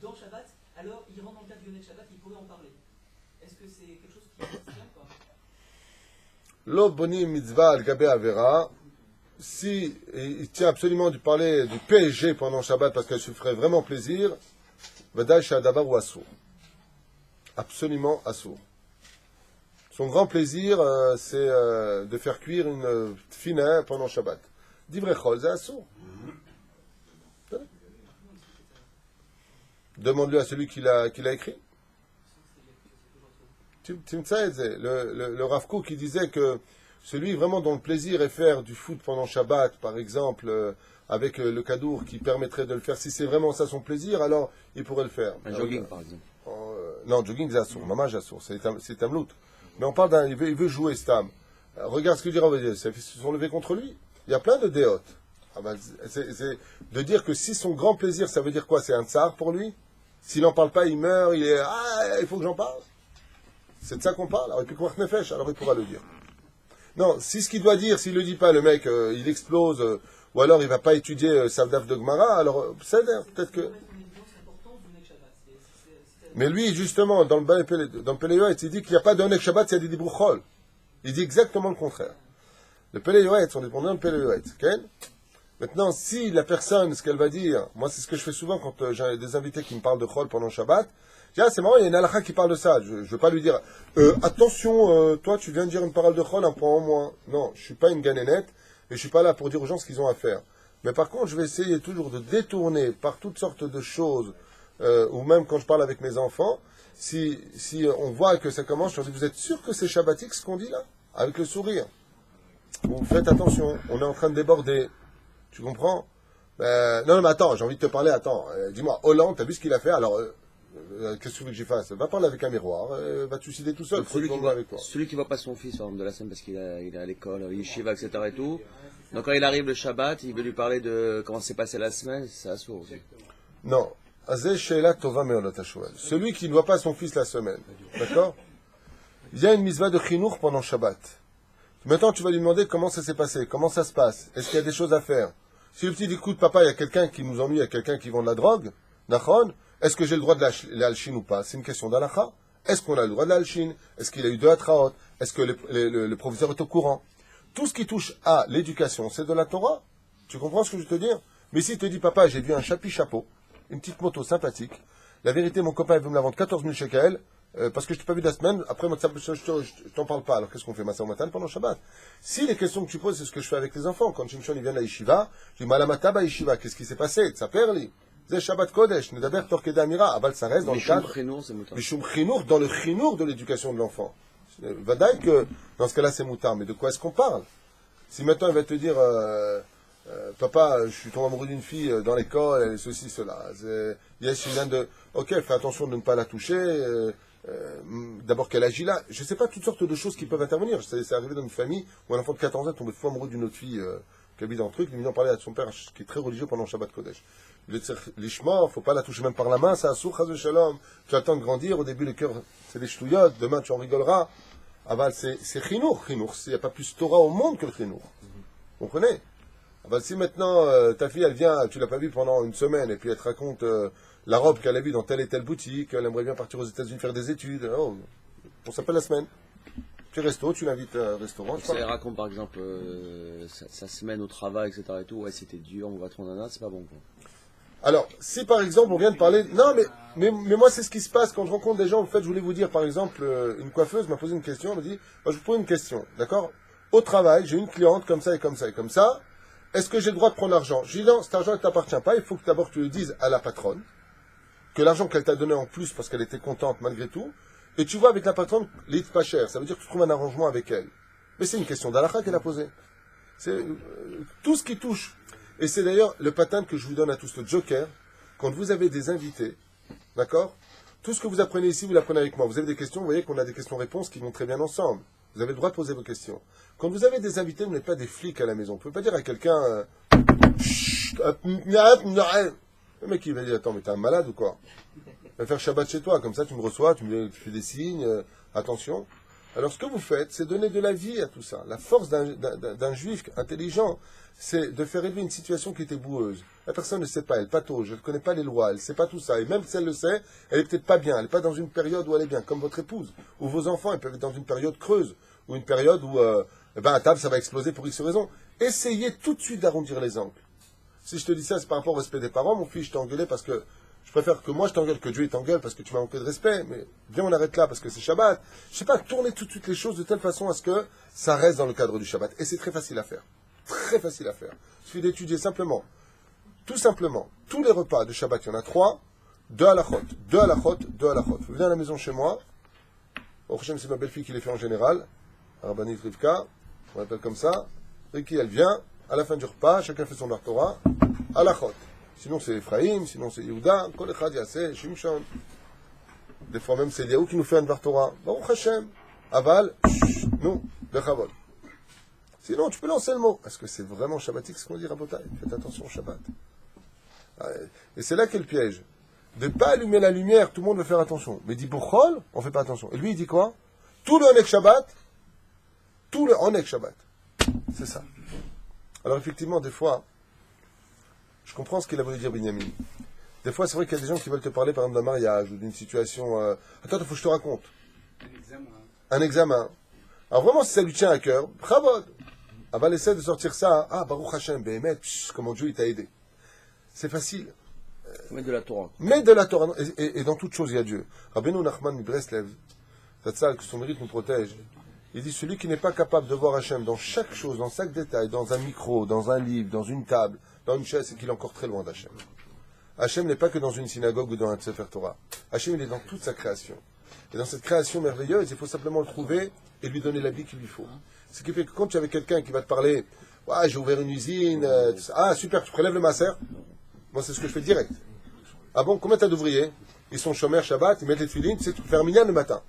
dans Shabbat, alors il rentre dans le cadre du Onel Shabbat, il pourrait en parler. Est-ce que c'est quelque chose qui est bien, quoi? Lo boni mitzvah al gabe avera. Si il tient absolument de parler du PSG pendant Shabbat parce qu'elle se ferait vraiment plaisir, vadaï shadabar ou assour. Absolument assour. Son grand plaisir, c'est de faire cuire une fina pendant Shabbat. Divrei chol, c'est assour. Demande-le à celui qui l'a écrit. Le Rav Kook qui disait que celui vraiment dont le plaisir est faire du foot pendant Shabbat, par exemple, avec le kadour qui permettrait de le faire, si c'est vraiment ça son plaisir, alors il pourrait le faire. Un jogging, par exemple. Non, jogging c'est assour, mamage assour, c'est tamlout. Mais on parle d'un, il veut jouer Stam. Regarde ce que dit Rav Odia, ils se sont levés contre lui. Il y a plein de déotes. C'est de dire que si son grand plaisir, ça veut dire quoi? C'est un tsar pour lui? S'il n'en parle pas, il meurt, il faut que j'en parle. C'est de ça qu'on parle. Alors, alors il pourra le dire. Non, si ce qu'il doit dire, s'il ne le dit pas, le mec, il explose, ou alors il ne va pas étudier Savdaf de Gemara, alors peut-être que... Mais lui, justement, dans le Pele Yoetz, il dit qu'il n'y a pas d'Onek Shabbat, il y a des Dibruchol. Il dit exactement le contraire. Le Pele Yoetz, on est pendant le Pele Yoetz. Okay? Maintenant, si la personne, ce qu'elle va dire, moi c'est ce que je fais souvent quand j'ai des invités qui me parlent de Chol pendant Shabbat, je dis, c'est marrant, il y a une halakha qui parle de ça. Je ne veux pas lui dire, attention, toi tu viens de dire une parole de Chol, un point en moins. Non, je ne suis pas une ganénette, et je ne suis pas là pour dire aux gens ce qu'ils ont à faire. Mais par contre, je vais essayer toujours de détourner par toutes sortes de choses, ou même quand je parle avec mes enfants, si on voit que ça commence, je leur dis, vous êtes sûr que c'est shabbatique ce qu'on dit là? Avec le sourire. Vous faites attention, on est en train de déborder. Tu comprends? Non, mais attends, j'ai envie de te parler, attends. Dis-moi, Hollande, t'as vu ce qu'il a fait? Alors, qu'est-ce que tu veux que j'y fasse? Va parler avec un miroir, va te suicider tout seul. Celui qui voit pas son fils, par exemple, de la semaine parce qu'il est à l'école, il yeshiva, etc. et tout. Donc quand il arrive le Shabbat, il veut lui parler de comment s'est passé la semaine, c'est assourd aussi. Non. Celui qui ne voit pas son fils la semaine, d'accord? Il y a une mitzvah de chinour pendant Shabbat. Maintenant, tu vas lui demander comment ça s'est passé, comment ça se passe, est-ce qu'il y a des choses à faire. Si le petit dit, écoute, papa, il y a quelqu'un qui nous ennuie, il y a quelqu'un qui vend de la drogue, nachon, est-ce que j'ai le droit de l'alchine ou pas? C'est une question d'alacha. Est-ce qu'on a le droit de l'alchine? Est-ce qu'il a eu deux atraot? Est-ce que le professeur est au courant? Tout ce qui touche à l'éducation, c'est de la Torah. Tu comprends ce que je veux te dire? Mais s'il te dit, papa, j'ai vu un chapeau, une petite moto sympathique, la vérité, mon copain, il veut me la vendre 14 000 shekels, parce que je t'ai pas vu de la semaine, après, je t'en parle pas. Alors, qu'est-ce qu'on fait, Massa Matan, pendant Shabbat? Si les questions que tu poses, c'est ce que je fais avec les enfants. Quand Shimshon, il vient de la yeshiva, je dis, Malamata ba yeshiva, qu'est-ce qui s'est passé? Ça perli. C'est Shabbat Kodesh, Nedaber Torkede Amira. Aval, ça reste dans le cadre. Mishum Chinour, dans le Chinour de l'éducation de l'enfant. Vadaï que, dans ce cas-là, c'est moutard. Mais de quoi est-ce qu'on parle? Si maintenant, il va te dire, papa, je suis tombé amoureux d'une fille dans l'école, elle est ceci, cela. Yes, il vient de, ok, fais attention de ne pas la toucher, d'abord qu'elle agit là. Je ne sais pas, toutes sortes de choses qui peuvent intervenir. C'est arrivé dans une famille où un enfant de 14 ans tombe fou amoureux d'une autre fille qui habite dans le truc. Il vient en parler à son père qui est très religieux pendant Shabbat Kodesh. Il dit, l'ishma, il ne faut pas la toucher même par la main, c'est assour, chaz shalom. Tu attends de grandir, au début le cœur, c'est des ch'touillottes, demain tu en rigoleras. Aval, c'est chinour. Il n'y a pas plus Torah au monde que le chinour. Vous comprenez? Aval, si maintenant ta fille, elle vient, tu l'as pas vue pendant une semaine, et puis elle te raconte la robe qu'elle a vue dans telle et telle boutique, elle aimerait bien partir aux États-Unis faire des études, on s'appelle la semaine. Petit resto, tu l'invites à un restaurant. Ça ira comme par exemple sa semaine au travail, etc. Et tout. Ouais, c'était dur, on va trop nana, c'est pas bon quoi. Alors, si par exemple on vient de parler... Non, mais moi c'est ce qui se passe quand je rencontre des gens. En fait, je voulais vous dire, par exemple, une coiffeuse m'a posé une question, elle m'a dit, moi, je vous pose une question, d'accord? Au travail, j'ai une cliente comme ça et comme ça et comme ça. Est-ce que j'ai le droit de prendre l'argent? Je dis non, cet argent ne t'appartient pas, il faut que d'abord tu le dises à la patronne, que l'argent qu'elle t'a donné en plus parce qu'elle était contente malgré tout, et tu vois avec la patronne, l'it pas cher, ça veut dire que tu trouves un arrangement avec elle. Mais c'est une question d'halakha qu'elle a posée. C'est tout ce qui touche. Et c'est d'ailleurs le pattern que je vous donne à tous, le joker, quand vous avez des invités, d'accord? Tout ce que vous apprenez ici, vous l'apprenez avec moi. Vous avez des questions, vous voyez qu'on a des questions-réponses qui vont très bien ensemble. Vous avez le droit de poser vos questions. Quand vous avez des invités, vous n'êtes pas des flics à la maison. Vous ne pouvez pas dire à quelqu'un... le mec, il va dire, attends, mais t'es un malade ou quoi? Va faire Shabbat chez toi, comme ça tu me reçois, tu fais des signes, attention. Alors ce que vous faites, c'est donner de la vie à tout ça. La force d'un juif intelligent, c'est de faire élever une situation qui était boueuse. La personne ne sait pas, elle patauge, elle ne connaît pas les lois, elle ne sait pas tout ça. Et même si elle le sait, elle est peut-être pas bien, elle n'est pas dans une période où elle est bien, comme votre épouse, ou vos enfants, ils peuvent être dans une période creuse, ou une période où à table ça va exploser pour X raison. Essayez tout de suite d'arrondir les angles. Si je te dis ça, c'est par rapport au respect des parents. Mon fils, je t'ai engueulé parce que je préfère que moi je t'engueule que Dieu t'engueule parce que tu m'as manqué de respect. Mais viens, on arrête là parce que c'est Shabbat. Je sais pas, tourner tout de suite les choses de telle façon à ce que ça reste dans le cadre du Shabbat. Et c'est très facile à faire. Très facile à faire. Il suffit d'étudier simplement, tout simplement, tous les repas de Shabbat, il y en a 3, 2 halachot, 2 halachot, 2 halachot. Vous venez à la maison chez moi. Au prochain, c'est ma belle-fille qui les fait en général. Rabbanit Rivka, on l'appelle comme ça. Riki, elle vient. À la fin du repas, chacun fait son Dar Torah, halachot. Sinon c'est Ephraim, sinon c'est Yehuda, Kol Echad Yaseh, Shimshon. Des fois même c'est Eliaou qui nous fait un Dar Torah. Baruch Hashem, Aval, nous, Bechavod. Sinon tu peux lancer le mot. Est-ce que c'est vraiment shabbatique ce qu'on dit, Rabotai? Faites attention au Shabbat. Et c'est là qu'est le piège. De ne pas allumer la lumière, tout le monde veut faire attention. Mais dit Bochol, on ne fait pas attention. Et lui il dit quoi? Tout le Onek Shabbat, tout le Onek Shabbat. C'est ça. Alors effectivement, des fois, je comprends ce qu'il a voulu dire Binyamin. Des fois, c'est vrai qu'il y a des gens qui veulent te parler, par exemple, d'un mariage ou d'une situation... Attends, il faut que je te raconte. Un examen. Un examen. Alors vraiment, si ça lui tient à cœur, bravo. Ah bah, essaie de sortir ça. Ah, Baruch Hashem, Behemet, comment Dieu il t'a aidé. C'est facile. Mettre de la Torah. Mettre de la Torah. Et dans toute chose, il y a Dieu. Rabbeinu Nachman Breslev, c'est ça que son mérite nous protège. Il dit, celui qui n'est pas capable de voir Hachem dans chaque chose, dans chaque détail, dans un micro, dans un livre, dans une table, dans une chaise, c'est qu'il est encore très loin d'Hachem. Hachem n'est pas que dans une synagogue ou dans un Sefer Torah. Hachem, il est dans toute sa création. Et dans cette création merveilleuse, il faut simplement le trouver et lui donner la vie qu'il lui faut. Ce qui fait que quand tu es avec quelqu'un qui va te parler, ouais, j'ai ouvert une usine, ah super, tu prélèves le masser. Moi, c'est ce que je fais direct. Ah bon, combien t'as d'ouvriers? Ils sont chômeurs Shabbat, ils mettent les filines, tu sais, tu peux faire minyan le matin.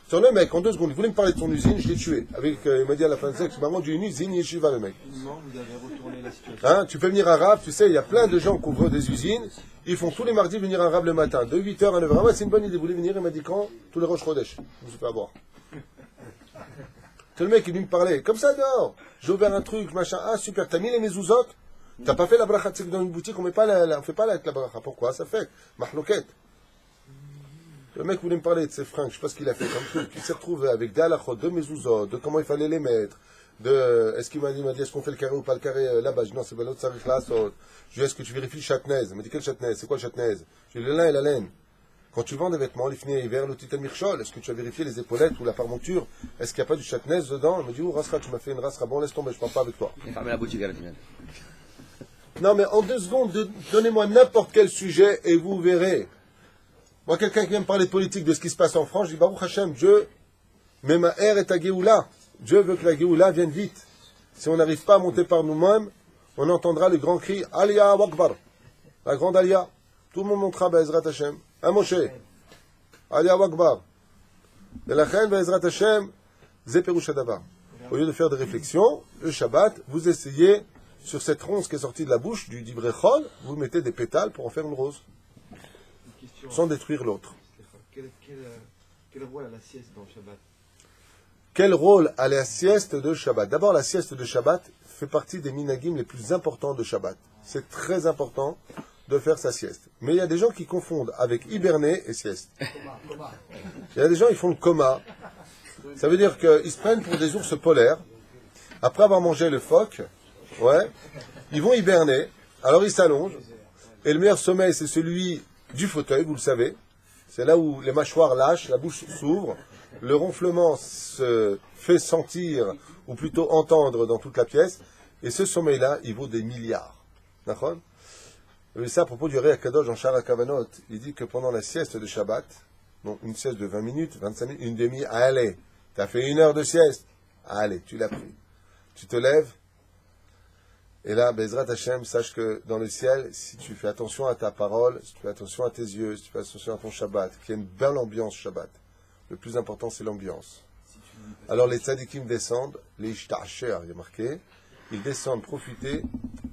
Sur le mec, en 2 secondes, il voulait me parler de son usine, je l'ai tué. Il m'a dit à la fin de sexe, maman, j'ai une usine, yeshiva, le mec. Non, vous avez retourné la situation. Hein, tu fais venir un rab, tu sais, il y a plein de gens qui ouvrent des usines, ils font tous les mardis venir un rab le matin, de 8h à 9h. Ah ouais, c'est une bonne idée, vous voulez venir, il m'a dit quand? Tous les roches Chodesh. Je me suis fait avoir. C'est le mec qui vient me parler, comme ça dehors. J'ai ouvert un truc, machin, ah super, t'as mis les mezuzot? T'as pas fait la bracha, dans une boutique, on fait pas la bracha. Pourquoi? Ça fait mahloket. Le mec voulait me parler de ses fringues, je sais pas ce qu'il a fait comme truc. Il s'est retrouvé avec des halachot, de mezuzot, de comment il fallait les mettre, est-ce qu'il m'a dit, est-ce qu'on fait le carré ou pas le carré là-bas? Je dis non, c'est pas l'autre, ça arrive là, ça. Je lui dis, est-ce que tu vérifies le chatnaise? Il m'a dit, quel chatnaise? C'est quoi le chatnaise? Je lui dis, le lin et la laine. Quand tu vends des vêtements, les finis à hiver, le titel mirchol, est-ce que tu as vérifié les épaulettes ou la parmonture? Est-ce qu'il n'y a pas du chatnaise dedans? Il m'a dit, oh, Rasra, tu m'as fait une Rasra, bon, laisse tomber, je parle pas avec toi. Et fermer la boutique à la finale. Non, mais en 2 secondes, donnez-moi n'importe quel sujet et vous verrez. Moi, quelqu'un qui vient me parler de politique, de ce qui se passe en France, je dis, Baruch Hashem, Dieu, mais ma ère est à Géoula. Dieu veut que la Géoula vienne vite. Si on n'arrive pas à monter par nous-mêmes, on entendra le grand cri, Aliyah Wakbar. La grande Aliyah. Tout le monde montera, Be'ezrat Hashem. Un Moshe. Aliyah Wakbar. Et la reine, Be'ezrat Hashem, Zé Perouch Hadavar. Au lieu de faire des réflexions, le Shabbat, vous essayez, sur cette ronce qui est sortie de la bouche du Divrei Chol, vous mettez des pétales pour en faire une rose. Sans détruire l'autre. Quel rôle a la sieste dans le Shabbat? Quel rôle a la sieste de Shabbat? D'abord, la sieste de Shabbat fait partie des minagim les plus importants de Shabbat. C'est très important de faire sa sieste. Mais il y a des gens qui confondent avec hiberner et sieste. Il y a des gens qui font le coma. Ça veut dire qu'ils se prennent pour des ours polaires. Après avoir mangé le phoque, ouais, ils vont hiberner. Alors ils s'allongent. Et le meilleur sommeil, c'est celui du fauteuil, vous le savez. C'est là où les mâchoires lâchent, la bouche s'ouvre, le ronflement se fait sentir, ou plutôt entendre dans toute la pièce. Et ce sommeil-là, il vaut des milliards. D'accord ? Et ça, à propos du Ré Akadosh en Shara Kavanot, il dit que pendant la sieste de Shabbat, donc une sieste de 20 minutes, 25 minutes, une demi, allez, tu as fait 1 heure de sieste, allez, tu l'as pris. Tu te lèves, et là, Bezrat Hashem, sache que dans le ciel, si tu fais attention à ta parole, si tu fais attention à tes yeux, si tu fais attention à ton Shabbat, qu'il y ait une belle ambiance Shabbat, le plus important c'est l'ambiance. Alors les tzadikim descendent, les ishta'asher, il y a marqué, ils descendent profiter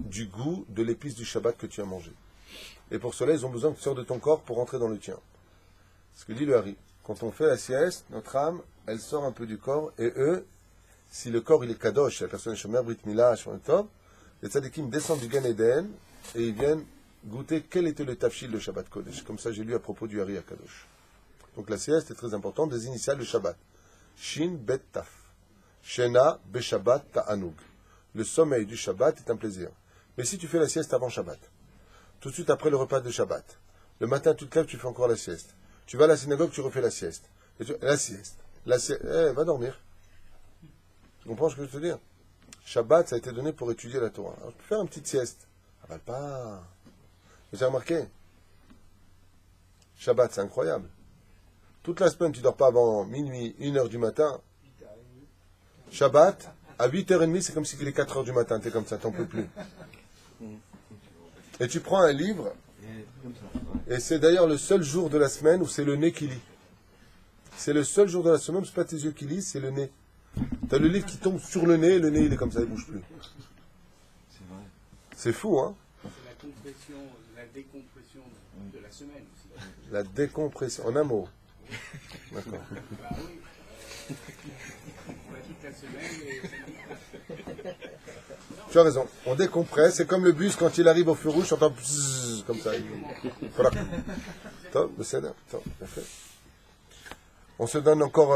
du goût de l'épice du Shabbat que tu as mangé. Et pour cela, ils ont besoin que tu sors de ton corps pour rentrer dans le tien. Ce que dit le Hari. Quand on fait la sieste, notre âme, elle sort un peu du corps, et eux, si le corps il est kadosh, la personne est shomer, brit milah, shomer tov, les tzadikim descendent du Gan Eden, et ils viennent goûter quel était le tafshil de Shabbat Kodesh. Comme ça, j'ai lu à propos du Hari à Kadosh. Donc la sieste est très importante, des initiales de Shabbat. Shin bet taf. Shena be Shabbat ta'anug. Le sommeil du Shabbat est un plaisir. Mais si tu fais la sieste avant Shabbat, tout de suite après le repas de Shabbat, le matin tu te lèves, tu fais encore la sieste. Tu vas à la synagogue, tu refais la sieste. La sieste. Va dormir. Tu comprends ce que je veux te dire? Shabbat, ça a été donné pour étudier la Torah. Alors, tu peux faire une petite sieste. Avale pas. Vous avez remarqué? Shabbat, c'est incroyable. Toute la semaine, tu ne dors pas avant minuit, 1h du matin. Shabbat, à 8h30, c'est comme si il est 4h du matin. Tu es comme ça, tu n'en peux plus. Et tu prends un livre, et c'est d'ailleurs le seul jour de la semaine où c'est le nez qui lit. C'est le seul jour de la semaine où ce n'est pas tes yeux qui lisent, c'est le nez. Tu as le livre qui tombe sur le nez il est comme ça, il ne bouge plus. C'est vrai. C'est fou, hein? C'est la compression, la décompression de la semaine aussi. La décompression, en un mot. D'accord. Bah oui. On va toute la semaine et Tu as raison, on décompresse, c'est comme le bus quand il arrive au feu rouge, j'entends bzzz, comme ça. Voilà. Top, le cèdre. Top, bien fait. On se donne encore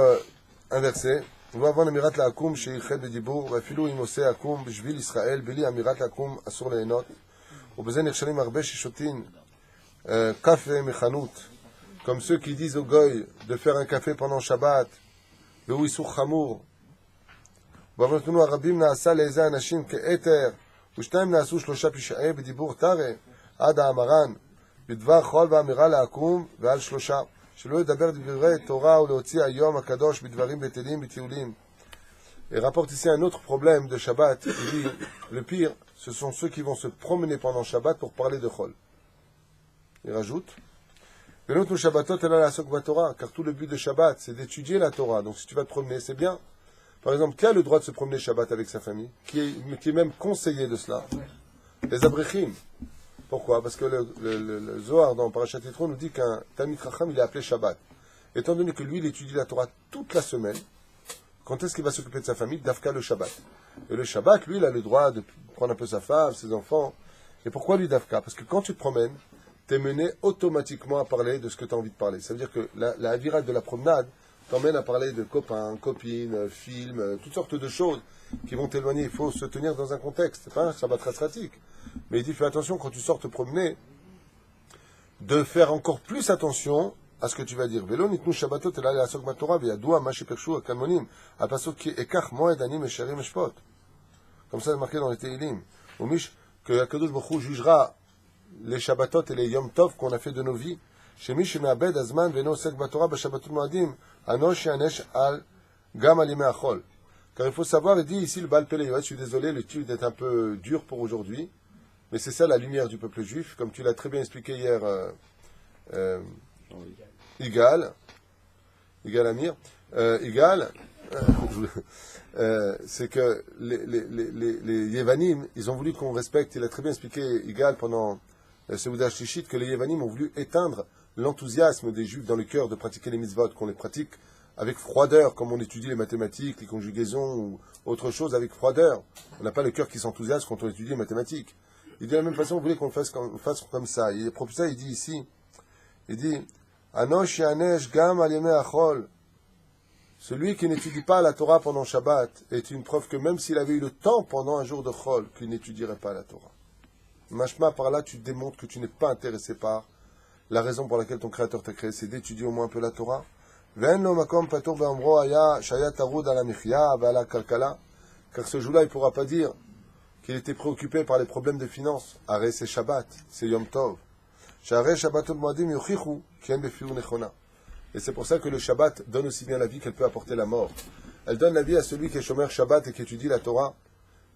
un verset. ובא עוון אמירת לעקום שייחד בדיבור, ואפילו אם עושה עקום בשביל ישראל, בלי אמירת לעקום אסור ליהנות, ובזה נכשלים הרבה ששותים קפה מחנות, comme ceux qui disent au goy de faire un café pendant Shabbat, והוא איסור חמור. ובעוונותינו הרבים נעשה לאיזה אנשים כאתר, ושתיים נעשו 3 פשעי בדיבור תרא, עד האמרן, בדבר חול ואמירה לעקום ועל 3. שלא ידבר דברי תורה ולהוציא היום הקדוש בדברים בטלים בטיולים. Et rapporte ici un autre problème de Shabbat. Il dit, le pire, ce sont ceux qui vont se promener pendant Shabbat pour parler de Chol. Il rajoute, car tout le but de Shabbat, c'est d'étudier la Torah. Donc si tu vas te promener, c'est bien. Par exemple, qui a le droit de se promener Shabbat avec sa famille? Qui est même conseillé de cela? Les abrechim. Pourquoi? Parce que le Zohar dans Parashat Yitro nous dit qu'un Talmid Chacham il est appelé Shabbat. Étant donné que lui il étudie la Torah toute la semaine, quand est-ce qu'il va s'occuper de sa famille? Dafka le Shabbat. Et le Shabbat, lui, il a le droit de prendre un peu sa femme, ses enfants. Et pourquoi lui Dafka? Parce que quand tu te promènes, tu es mené automatiquement à parler de ce que tu as envie de parler. Ça veut dire que la virale de la promenade t'emmène à parler de copains, copines, films, toutes sortes de choses qui vont t'éloigner. Il faut se tenir dans un contexte. C'est pas un Shabbat rastratique. Mais il dit, fais attention quand tu sors te promener, de faire encore plus attention à ce que tu vas dire. Velo nitnu shabbatot ela le'asok b'Torah ve'yadua ma shepirshu hakamonim al-pasuk ki ekach moed ani mesharim eshpot. Comme ça c'est marqué dans les Teilim. Au Mish que Hakadosh Baruch Hu jugera les shabbatot et les yom tov qu'on a fait de nos vies. Shemi sheme'abed azman ve'no osek b'Torah b'shabbatot moadim anosh yanesh al gam al yemei achol. Car il faut savoir, il dit ici le Baal Pele Yoetz, je suis désolé, le titre est un peu dur pour aujourd'hui. Mais c'est ça la lumière du peuple juif, comme tu l'as très bien expliqué hier, Igal Amir, c'est que les Yevanim, ils ont voulu qu'on respecte, il a très bien expliqué Igal pendant ce Oudash Shishit, que les Yevanim ont voulu éteindre l'enthousiasme des Juifs dans le cœur de pratiquer les mitzvot, qu'on les pratique avec froideur, comme on étudie les mathématiques, les conjugaisons ou autre chose avec froideur. On n'a pas le cœur qui s'enthousiasme quand on étudie les mathématiques. Il dit de la même façon, vous voulez qu'on fasse comme ça. Et pour ça, il dit ici, il dit, Anosh yanesh gam al yemei achol. Celui qui n'étudie pas la Torah pendant Shabbat est une preuve que même s'il avait eu le temps pendant un jour de Chol, qu'il n'étudierait pas la Torah. Mashma, par là, tu démontres que tu n'es pas intéressé par la raison pour laquelle ton Créateur t'a créé, c'est d'étudier au moins un peu la Torah. Car ce jour-là, il ne pourra pas dire qu'il était préoccupé par les problèmes de finances. Arrête, c'est Shabbat, c'est Yom Tov. Et c'est pour ça que le Shabbat donne aussi bien la vie qu'elle peut apporter la mort. Elle donne la vie à celui qui est chômeur Shabbat et qui étudie la Torah,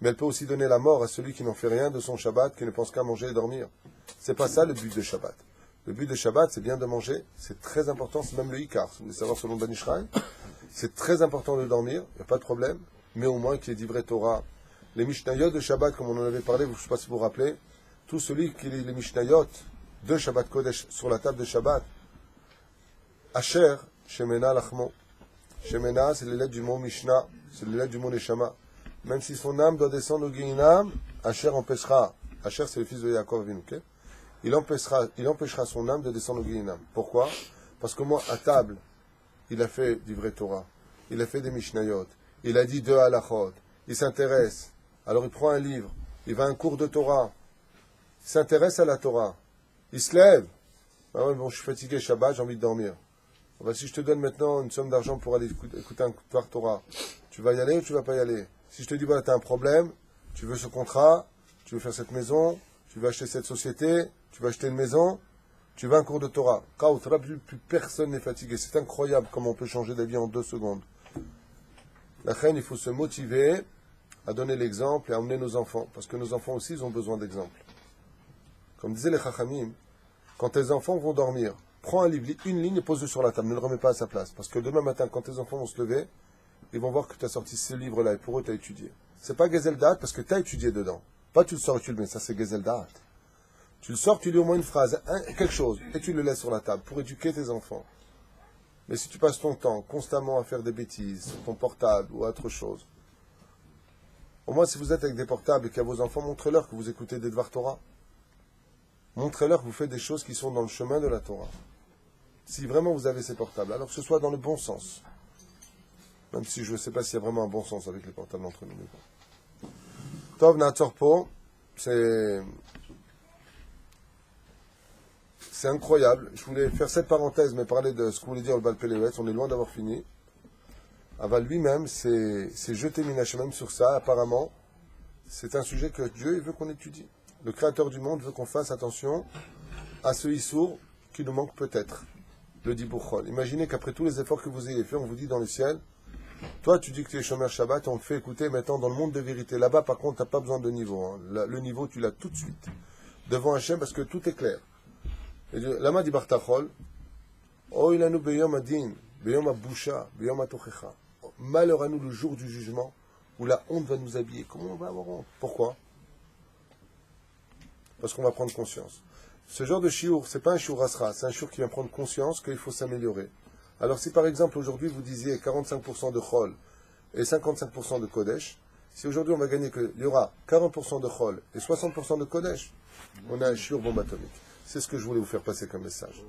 mais elle peut aussi donner la mort à celui qui n'en fait rien de son Shabbat, qui ne pense qu'à manger et dormir. C'est pas ça le but de Shabbat. Le but de Shabbat, c'est bien de manger, c'est très important, c'est même le Ikar. Si vous voulez savoir selon Ben Ishraï, c'est très important de dormir, il n'y a pas de problème, mais au moins qu'il y ait d'ivrei Torah. Les Mishnayot de Shabbat, comme on en avait parlé, je ne sais pas si vous vous rappelez, tout celui qui lit les Mishnayot de Shabbat Kodesh sur la table de Shabbat, Asher, Shemena Lachmo. Shemena, c'est les lettres du mot Mishnah, c'est les lettres du mot Neshama. Même si son âme doit descendre au Guéhinam, Asher empêchera. Asher, c'est le fils de Yaakov Avinu, ok? Il empêchera son âme de descendre au Guéhinam. Pourquoi? Parce que moi, à table, il a fait du vrai Torah. Il a fait des Mishnayot. Il a dit 2 halachot. Il s'intéresse. Alors il prend un livre. Il va à un cours de Torah. Il s'intéresse à la Torah. Il se lève. Ah ouais, bon, je suis fatigué, Shabbat, j'ai envie de dormir. Ben, si je te donne maintenant une somme d'argent pour aller écouter un cours de Torah, tu vas y aller ou tu vas pas y aller? Si je te dis, voilà, tu as un problème, tu veux ce contrat, tu veux faire cette maison, tu veux acheter cette société, tu veux acheter une maison, tu veux un cours de Torah. Quand plus personne n'est fatigué. C'est incroyable comment on peut changer d'avis en 2 secondes. La reine, il faut se motiver à donner l'exemple et à emmener nos enfants. Parce que nos enfants aussi, ils ont besoin d'exemple. Comme disaient les Chachamim, quand tes enfants vont dormir, prends un livre, une ligne et pose-le sur la table. Ne le remets pas à sa place. Parce que demain matin, quand tes enfants vont se lever, ils vont voir que tu as sorti ce livre-là et pour eux, tu as étudié. C'est pas Gezeldat parce que tu as étudié dedans. Pas tu le sors et tu le mets. Ça, c'est Gezeldat. Tu le sors, tu lis au moins une phrase, quelque chose, et tu le laisses sur la table pour éduquer tes enfants. Mais si tu passes ton temps constamment à faire des bêtises sur ton portable ou autre chose, au moins si vous êtes avec des portables et qu'il y a vos enfants, montrez-leur que vous écoutez des Dvar Torah. Montrez-leur que vous faites des choses qui sont dans le chemin de la Torah. Si vraiment vous avez ces portables, alors que ce soit dans le bon sens. Même si je ne sais pas s'il y a vraiment un bon sens avec les portables entre nous. Tov Natzorpo, c'est incroyable. Je voulais faire cette parenthèse, mais parler de ce que voulait dire le Baal Pelewetz. On est loin d'avoir fini. Aval lui-même s'est jeté Minashemem sur ça. Apparemment, c'est un sujet que Dieu il veut qu'on étudie. Le Créateur du monde veut qu'on fasse attention à ce Issour qui nous manque peut-être, le Dibourchol. Imaginez qu'après tous les efforts que vous ayez faits, on vous dit dans le ciel, toi tu dis que tu es chômeur Shabbat, on te fait écouter maintenant dans le monde de vérité. Là-bas, par contre, tu n'as pas besoin de niveau. Hein. Le niveau, tu l'as tout de suite. Devant Hachem, parce que tout est clair. Lama dit Bartachol, oh il a nous beyom adin, beyom abusha, beyom atochecha. Malheur à nous le jour du jugement, où la honte va nous habiller. Comment on va avoir honte? Pourquoi? Parce qu'on va prendre conscience. Ce genre de chiour, c'est pas un chiour rasra, c'est un chiour qui vient prendre conscience qu'il faut s'améliorer. Alors si par exemple aujourd'hui vous disiez 45% de Chol et 55% de Kodesh, si aujourd'hui on va gagner qu'il y aura 40% de Chol et 60% de Kodesh, on a un chiour bombe atomique. C'est ce que je voulais vous faire passer comme message.